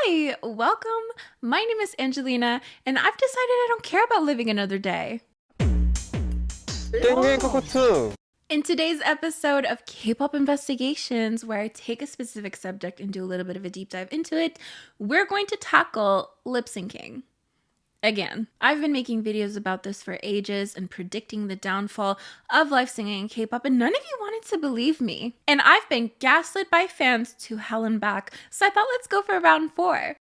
Hi, welcome. My name is Angelina, and I've decided I don't care about living another day. In today's episode of K-pop Investigations, where I take a specific subject and do a little bit of a deep dive into it, we're going to tackle lip syncing. Again, I've been making videos about this for ages and predicting the downfall of live singing in K-pop, and none of you wanted to believe me. And I've been gaslit by fans to hell and back, so I thought let's go for round 4.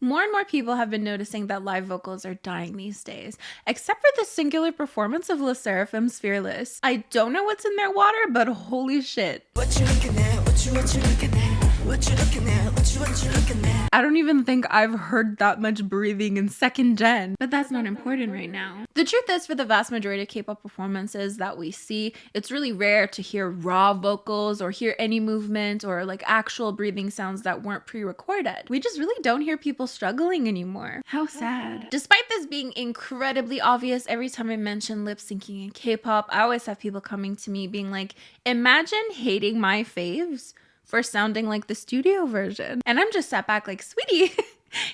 More and more people have been noticing that live vocals are dying these days, except for the singular performance of LE SSERAFIM's Fearless. I don't know what's in their water, but holy shit. What you looking at? What you looking at? What you looking at? What you looking at? I don't even think I've heard that much breathing in second gen, but that's not important right now. The truth is, for the vast majority of K-pop performances that we see, it's really rare to hear raw vocals or hear any movement or like actual breathing sounds that weren't pre-recorded. We just really don't hear people struggling anymore. How sad. Despite this being incredibly obvious, every time I mention lip syncing in K-pop, I always have people coming to me being like, imagine hating my faves for sounding like the studio version. And I'm just sat back like, sweetie,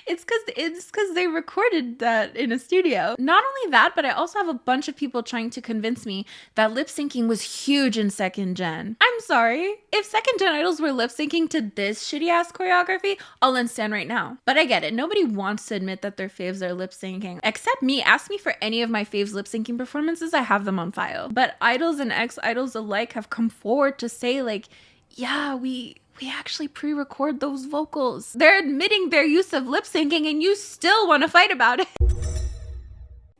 it's because they recorded that in a studio. Not only that, but I also have a bunch of people trying to convince me that lip syncing was huge in second gen. I'm sorry, if second gen idols were lip syncing to this shitty ass choreography, I'll unstand right now. But I get it, nobody wants to admit that their faves are lip syncing. Except me. Ask me for any of my faves lip syncing performances, I have them on file. But idols and ex-idols alike have come forward to say like, yeah, we actually pre-record those vocals. They're admitting their use of lip syncing and you still want to fight about it.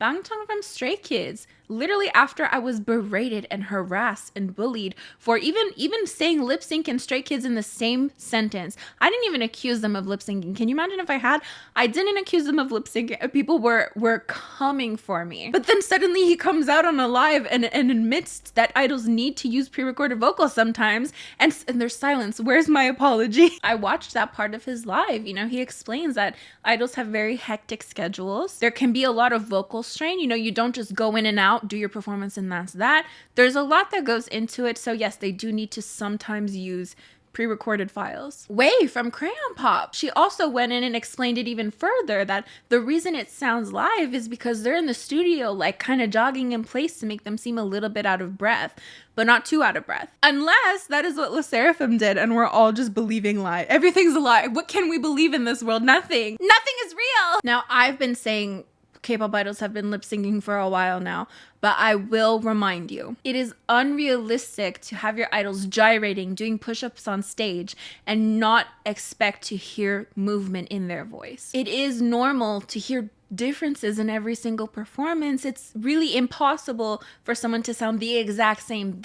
Bangtan from Stray Kids, literally after I was berated and harassed and bullied for even saying lip sync and Stray Kids in the same sentence. I didn't even accuse them of lip syncing. Can you imagine if I had? I didn't accuse them of lip syncing. People were coming for me. But then suddenly he comes out on a live and admits that idols need to use pre-recorded vocals sometimes, and there's silence. Where's my apology? I watched that part of his live. You know, he explains that idols have very hectic schedules. There can be a lot of vocal strain. You know, you don't just go in and out, do your performance, and that's that. There's a lot that goes into it. So yes, they do need to sometimes use pre-recorded files. Wei from Crayon Pop, she also went in and explained it even further, that the reason it sounds live is because they're in the studio like kind of jogging in place to make them seem a little bit out of breath, but not too out of breath. Unless that is what LE SSERAFIM did and we're all just believing lie. Everything's a lie. What can we believe in this world? Nothing. Nothing is real. Now, I've been saying K-pop idols have been lip syncing for a while now, but I will remind you, it is unrealistic to have your idols gyrating, doing push-ups on stage, and not expect to hear movement in their voice. It is normal to hear differences in every single performance. It's really impossible for someone to sound the exact same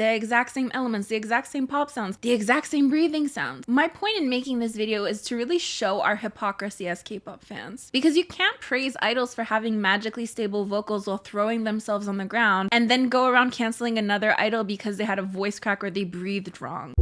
elements, the exact same pop sounds, the exact same breathing sounds. My point in making this video is to really show our hypocrisy as K-pop fans, because you can't praise idols for having magically stable vocals while throwing themselves on the ground and then go around canceling another idol because they had a voice crack or they breathed wrong.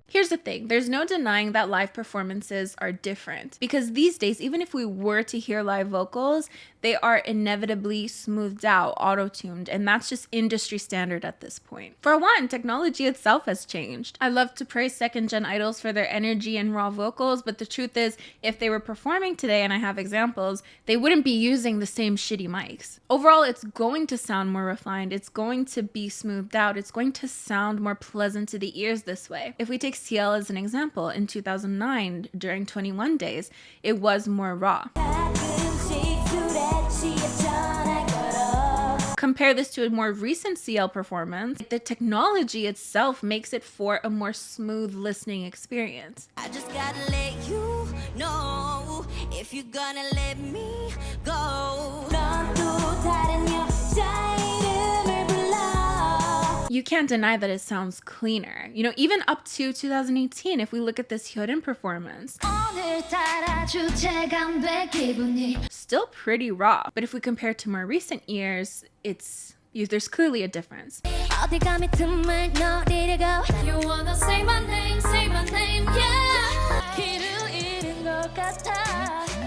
Here's the thing, there's no denying that live performances are different, because these days, even if we were to hear live vocals, they are inevitably smoothed out, auto-tuned, and that's just industry standard at this point. For one, technology itself has changed. I love to praise second-gen idols for their energy and raw vocals, but the truth is, if they were performing today, and I have examples, they wouldn't be using the same shitty mics. Overall, it's going to sound more refined, it's going to be smoothed out, it's going to sound more pleasant to the ears this way. If we take CL as an example, in 2009, during 21 Days, it was more raw. Compare this to a more recent CL performance, the technology itself makes it for a more smooth listening experience. I just gotta let you know if you're gonna let me go. You can't deny that it sounds cleaner. You know, even up to 2018, if we look at this Hyodin performance, still pretty raw. But if we compare it to more recent years, there's clearly a difference. You wanna say my name, yeah.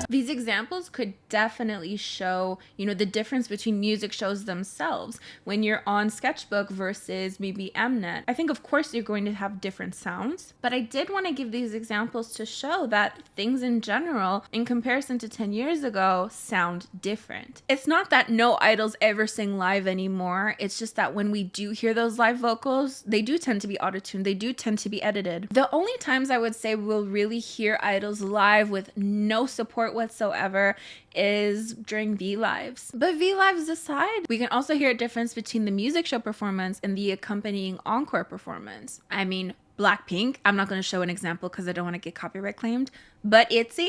These examples could definitely show, the difference between music shows themselves when you're on Sketchbook versus maybe Mnet. I think of course you're going to have different sounds, but I did want to give these examples to show that things in general, in comparison to 10 years ago, sound different. It's not that no idols ever sing live anymore. It's just that when we do hear those live vocals, they do tend to be auto-tuned. They do tend to be edited. The only times I would say we'll really hear idols live with no support whatsoever is during V-Lives. But V-Lives aside, we can also hear a difference between the music show performance and the accompanying encore performance. I mean, BLACKPINK, I'm not going to show an example because I don't want to get copyright claimed, but ITZY,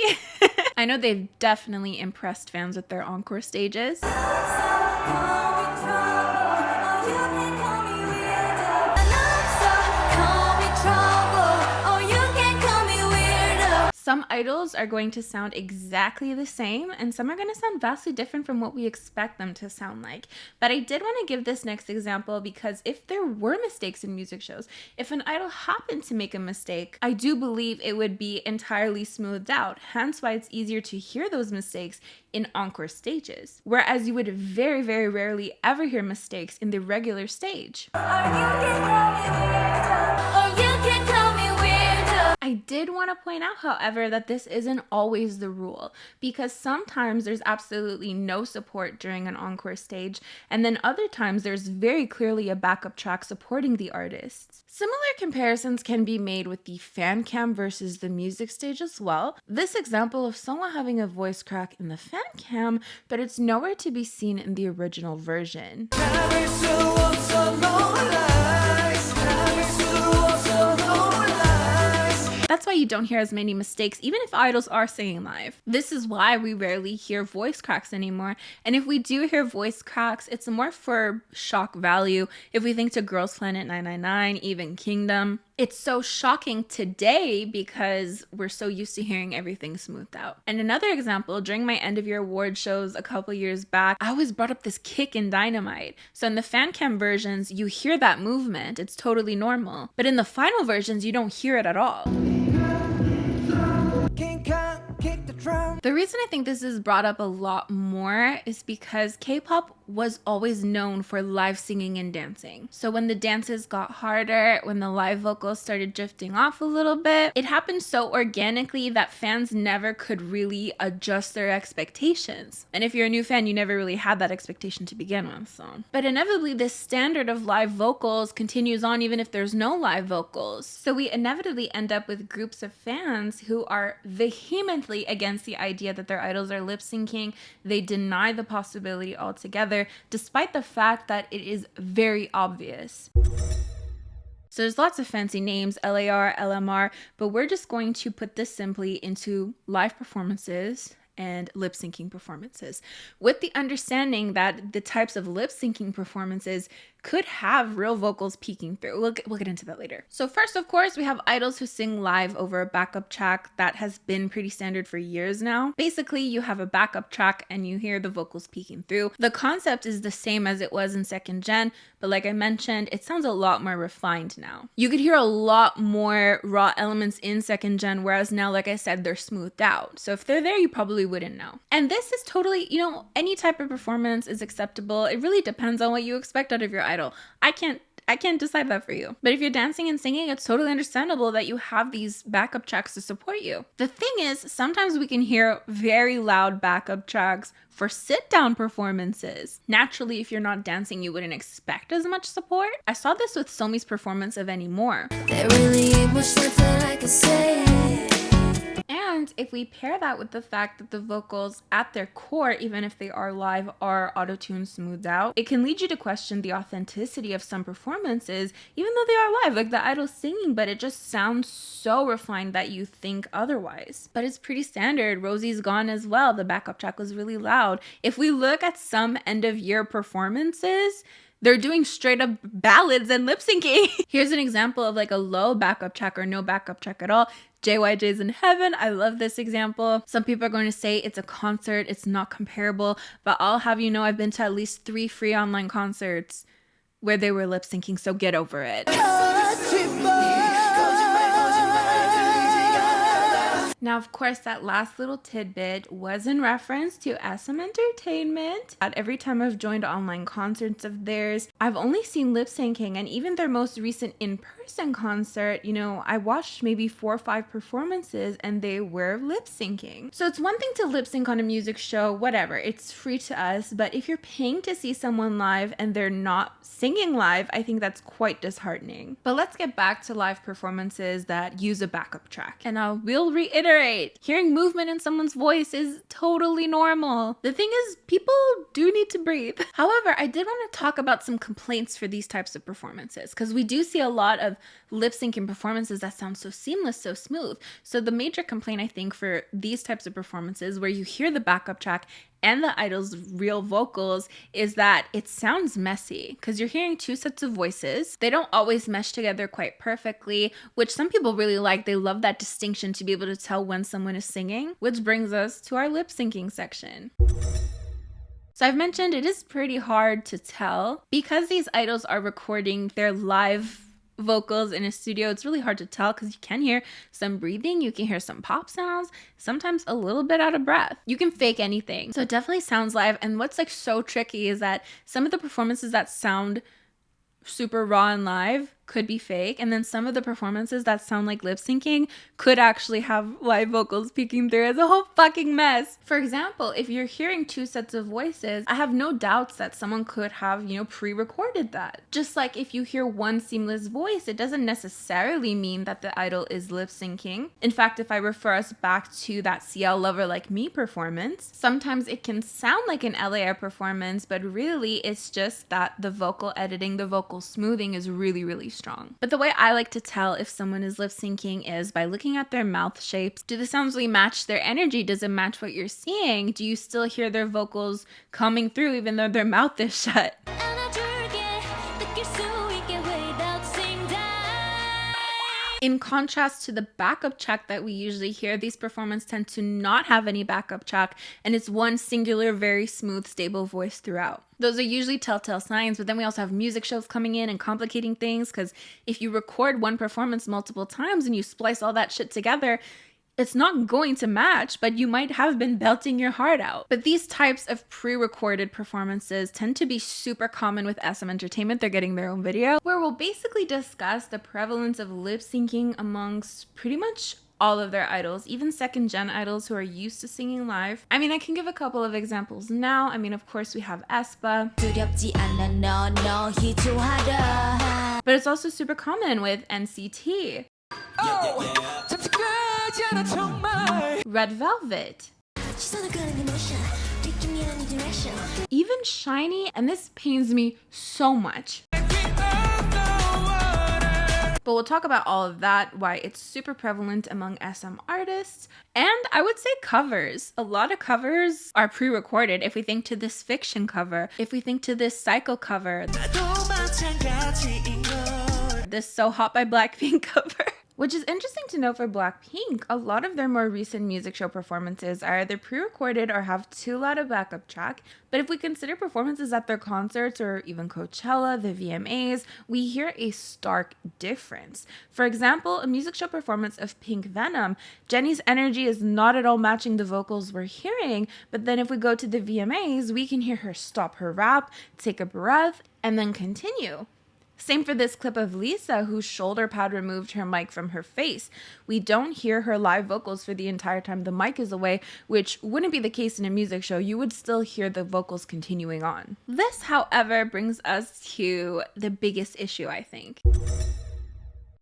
I know they've definitely impressed fans with their encore stages. Some idols are going to sound exactly the same, and some are going to sound vastly different from what we expect them to sound like. But I did want to give this next example because if there were mistakes in music shows, if an idol happened to make a mistake, I do believe it would be entirely smoothed out. Hence why it's easier to hear those mistakes in encore stages, whereas you would very, very rarely ever hear mistakes in the regular stage. I did want to point out, however, that this isn't always the rule, because sometimes there's absolutely no support during an encore stage, and then other times there's very clearly a backup track supporting the artists. Similar comparisons can be made with the fan cam versus the music stage as well. This example of someone having a voice crack in the fan cam, but it's nowhere to be seen in the original version. That's why you don't hear as many mistakes, even if idols are singing live. This is why we rarely hear voice cracks anymore. And if we do hear voice cracks, it's more for shock value. If we think to Girls Planet 999, even Kingdom, it's so shocking today because we're so used to hearing everything smoothed out. And another example, during my end of year award shows a couple years back, I always brought up this kick in Dynamite. So in the fan cam versions, you hear that movement. It's totally normal. But in the final versions, you don't hear it at all. The reason I think this is brought up a lot more is because K-pop was always known for live singing and dancing. So when the dances got harder, when the live vocals started drifting off a little bit, it happened so organically that fans never could really adjust their expectations. And if you're a new fan, you never really had that expectation to begin with. But inevitably, this standard of live vocals continues on even if there's no live vocals. So we inevitably end up with groups of fans who are vehemently against the idea that their idols are lip syncing. They deny the possibility altogether, despite the fact that it is very obvious. So there's lots of fancy names, LAR, LMR, but we're just going to put this simply into live performances and lip syncing performances, with the understanding that the types of lip syncing performances could have real vocals peeking through. We'll get into that later. So first, of course, we have idols who sing live over a backup track. That has been pretty standard for years now. Basically, you have a backup track and you hear the vocals peeking through. The concept is the same as it was in second gen, but like I mentioned, it sounds a lot more refined now. You could hear a lot more raw elements in second gen, whereas now, like I said, they're smoothed out. So if they're there, you probably wouldn't know. And this is totally, any type of performance is acceptable. It really depends on what you expect out of your idol. I can't decide that for you. But if you're dancing and singing, it's totally understandable that you have these backup tracks to support you. The thing is, sometimes we can hear very loud backup tracks for sit-down performances. Naturally, if you're not dancing, you wouldn't expect as much support. I saw this with Somi's performance of Anymore. There really ain't much left that I can say. And if we pair that with the fact that the vocals at their core, even if they are live, are auto-tuned, smoothed out, it can lead you to question the authenticity of some performances, even though they are live, like the idol singing, but it just sounds so refined that you think otherwise. But it's pretty standard. Rosie's Gone as well. The backup track was really loud. If we look at some end of year performances, they're doing straight up ballads and lip syncing. Here's an example of like a low backup track or no backup track at all. JYJ's in Heaven. I love this example. Some people are going to say it's a concert, it's not comparable, but I'll have you know I've been to at least 3 free online concerts where they were lip syncing, so get over it. Now, of course, that last little tidbit was in reference to SM Entertainment. Every time I've joined online concerts of theirs, I've only seen lip syncing, and even their most recent in-person concert, you know, I watched maybe 4 or 5 performances and they were lip syncing. So it's one thing to lip sync on a music show, whatever, it's free to us, but if you're paying to see someone live and they're not singing live, I think that's quite disheartening. But let's get back to live performances that use a backup track. And I will reiterate, hearing movement in someone's voice is totally normal. The thing is, people do need to breathe. However, I did want to talk about some complaints for these types of performances, because we do see a lot of lip syncing performances that sound so seamless, so smooth. So the major complaint, I think, for these types of performances where you hear the backup track and the idol's real vocals is that it sounds messy, because you're hearing 2 sets of voices. They don't always mesh together quite perfectly, which some people really like. They love that distinction to be able to tell when someone is singing, which brings us to our lip syncing section. So I've mentioned it is pretty hard to tell because these idols are recording their live vocals in a studio. It's really hard to tell because you can hear some breathing, you can hear some pop sounds, sometimes a little bit out of breath. You can fake anything. So it definitely sounds live. And what's like so tricky is that some of the performances that sound super raw and live could be fake, and then some of the performances that sound like lip syncing could actually have live vocals peeking through. As a whole fucking mess. For example, if you're hearing 2 sets of voices, I have no doubts that someone could have, you know, pre-recorded that. Just like if you hear one seamless voice, it doesn't necessarily mean that the idol is lip syncing. In fact, if I refer us back to that CL Lover Like Me performance, sometimes it can sound like an LAR performance, but really it's just that the vocal editing, the vocal smoothing is really, really strong. But the way I like to tell if someone is lip syncing is by looking at their mouth shapes. Do the sounds really match their energy? Does it match what you're seeing? Do you still hear their vocals coming through even though their mouth is shut? In contrast to the backup track that we usually hear, these performances tend to not have any backup track, and it's one singular, very smooth, stable voice throughout. Those are usually telltale signs, but then we also have music shows coming in and complicating things, because if you record one performance multiple times and you splice all that shit together, it's not going to match, but you might have been belting your heart out. But these types of pre-recorded performances tend to be super common with SM Entertainment. They're getting their own video where we'll basically discuss the prevalence of lip syncing amongst pretty much all of their idols, even second gen idols who are used to singing live. I mean, I can give a couple of examples now. I mean, of course, we have aespa. But it's also super common with NCT. Red Velvet. Even Shiny, and this pains me so much. But we'll talk about all of that, why it's super prevalent among SM artists. And I would say covers. A lot of covers are pre-recorded. If we think to this Fiction cover, if we think to this Psycho cover, this So Hot by BLACKPINK cover. Which is interesting to know for BLACKPINK. A lot of their more recent music show performances are either pre-recorded or have too loud a backup track. But if we consider performances at their concerts or even Coachella, the VMAs, we hear a stark difference. For example, a music show performance of Pink Venom, Jennie's energy is not at all matching the vocals we're hearing, but then if we go to the VMAs, we can hear her stop her rap, take a breath, and then continue. Same for this clip of Lisa, whose shoulder pad removed her mic from her face. We don't hear her live vocals for the entire time the mic is away, which wouldn't be the case in a music show. You would still hear the vocals continuing on. This, however, brings us to the biggest issue, I think.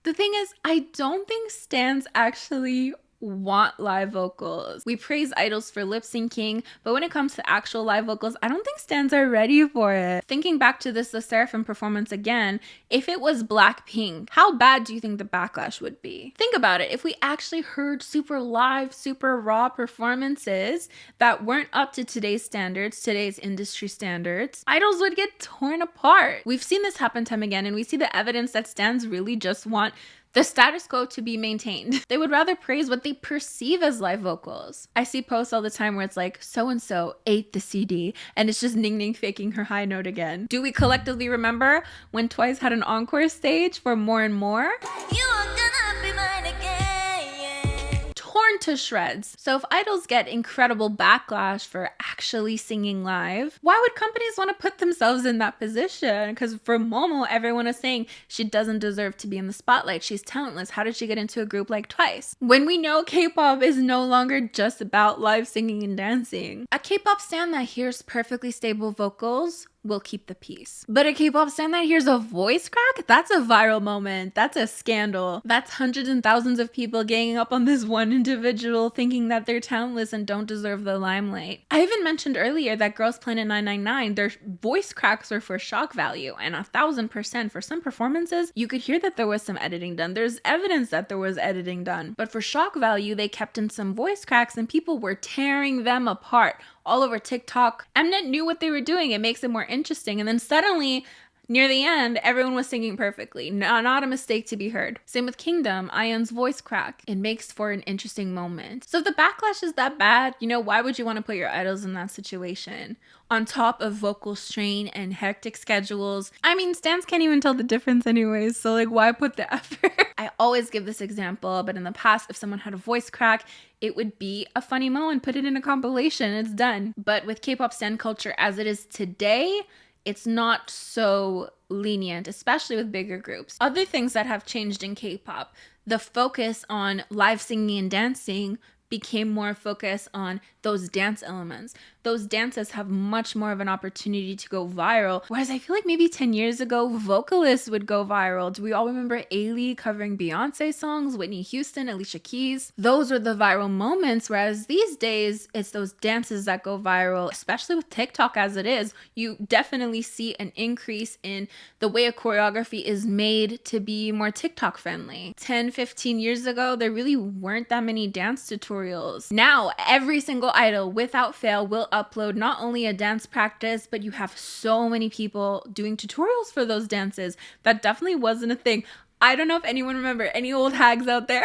The thing is, I don't think stans actually want live vocals. We praise idols for lip syncing, but when it comes to actual live vocals, I don't think stans are ready for it. Thinking back to this The Seraphim performance again, if it was BLACKPINK, how bad do you think the backlash would be? Think about it. If we actually heard super live, super raw performances that weren't up to today's standards, today's industry standards, idols would get torn apart. We've seen this happen time again, and we see the evidence that stans really just want the status quo to be maintained. They would rather praise what they perceive as live vocals. I see posts all the time where it's like, so-and-so ate the CD, and it's just Ning Ning faking her high note again. Do we collectively remember when Twice had an encore stage for More and More? You are gonna be mine again. Torn torn to shreds. So if idols get incredible backlash for actually singing live, why would companies want to put themselves in that position? Because for Momo, everyone is saying she doesn't deserve to be in the spotlight. She's talentless. How did she get into a group like Twice? When we know K-pop is no longer just about live singing and dancing. A K-pop stan that hears perfectly stable vocals will keep the peace. But a K-pop stan that hears a voice crack, that's a viral moment. That's a scandal. That's hundreds and thousands of people ganging up on this one individual thinking that they're talentless and don't deserve the limelight. I even mentioned earlier that Girls Planet 999, their voice cracks are for shock value, and 1000% for some performances, you could hear that there was some editing done. There's evidence that there was editing done. But for shock value, they kept in some voice cracks and people were tearing them apart all over TikTok. Mnet knew what they were doing. It makes it more interesting. And then suddenly, near the end, everyone was singing perfectly. Not a mistake to be heard. Same with Kingdom, Ion's voice crack. It makes for an interesting moment. So if the backlash is that bad, why would you want to put your idols in that situation? On top of vocal strain and hectic schedules. Stans can't even tell the difference anyways, so why put the effort? I always give this example, but in the past, if someone had a voice crack, it would be a funny moment, put it in a compilation, it's done. But with K-pop stan culture as it is today, it's not so lenient, especially with bigger groups. Other things that have changed in K-pop, the focus on live singing and dancing became more focused on those dance elements. Those dances have much more of an opportunity to go viral. Whereas I feel like maybe 10 years ago, vocalists would go viral. Do we all remember Ailey covering Beyonce songs, Whitney Houston, Alicia Keys? Those were the viral moments. Whereas these days, it's those dances that go viral, especially with TikTok as it is. You definitely see an increase in the way a choreography is made to be more TikTok friendly. 10, 15 years ago, there really weren't that many dance tutorials. Now, every single idol without fail will upload not only a dance practice, but you have so many people doing tutorials for those dances. That definitely wasn't a thing. I don't know if anyone remember, any old hags out there?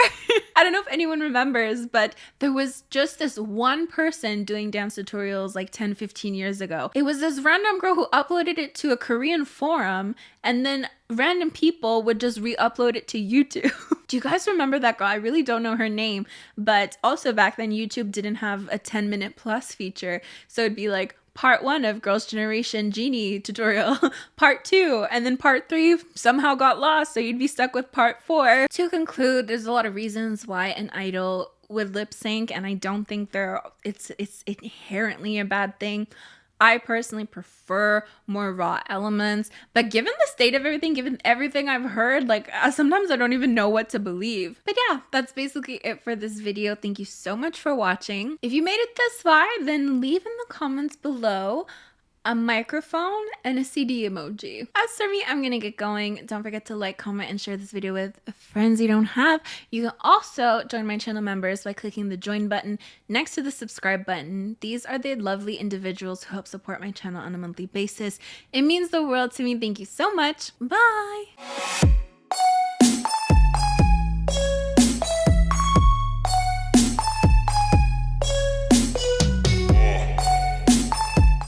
I don't know if anyone remembers, but there was just this one person doing dance tutorials 10, 15 years ago. It was this random girl who uploaded it to a Korean forum, and then random people would just re-upload it to YouTube. Do you guys remember that girl? I really don't know her name, but also back then YouTube didn't have a 10-minute plus feature. So it'd be part 1 of Girls' Generation Genie tutorial, part 2, and then part 3 somehow got lost, so you'd be stuck with part 4. To conclude, there's a lot of reasons why an idol would lip sync, and I don't think it's inherently a bad thing. I personally prefer more raw elements, but given the state of everything, given everything I've heard, sometimes I don't even know what to believe. But yeah, that's basically it for this video. Thank you so much for watching. If you made it this far, then leave in the comments below a microphone and a CD emoji. As for me, I'm gonna get going. Don't forget to like, comment, and share this video with friends you don't have. You can also join my channel members by clicking the join button next to the subscribe button. These are the lovely individuals who help support my channel on a monthly basis. It means the world to me. Thank you so much. Bye.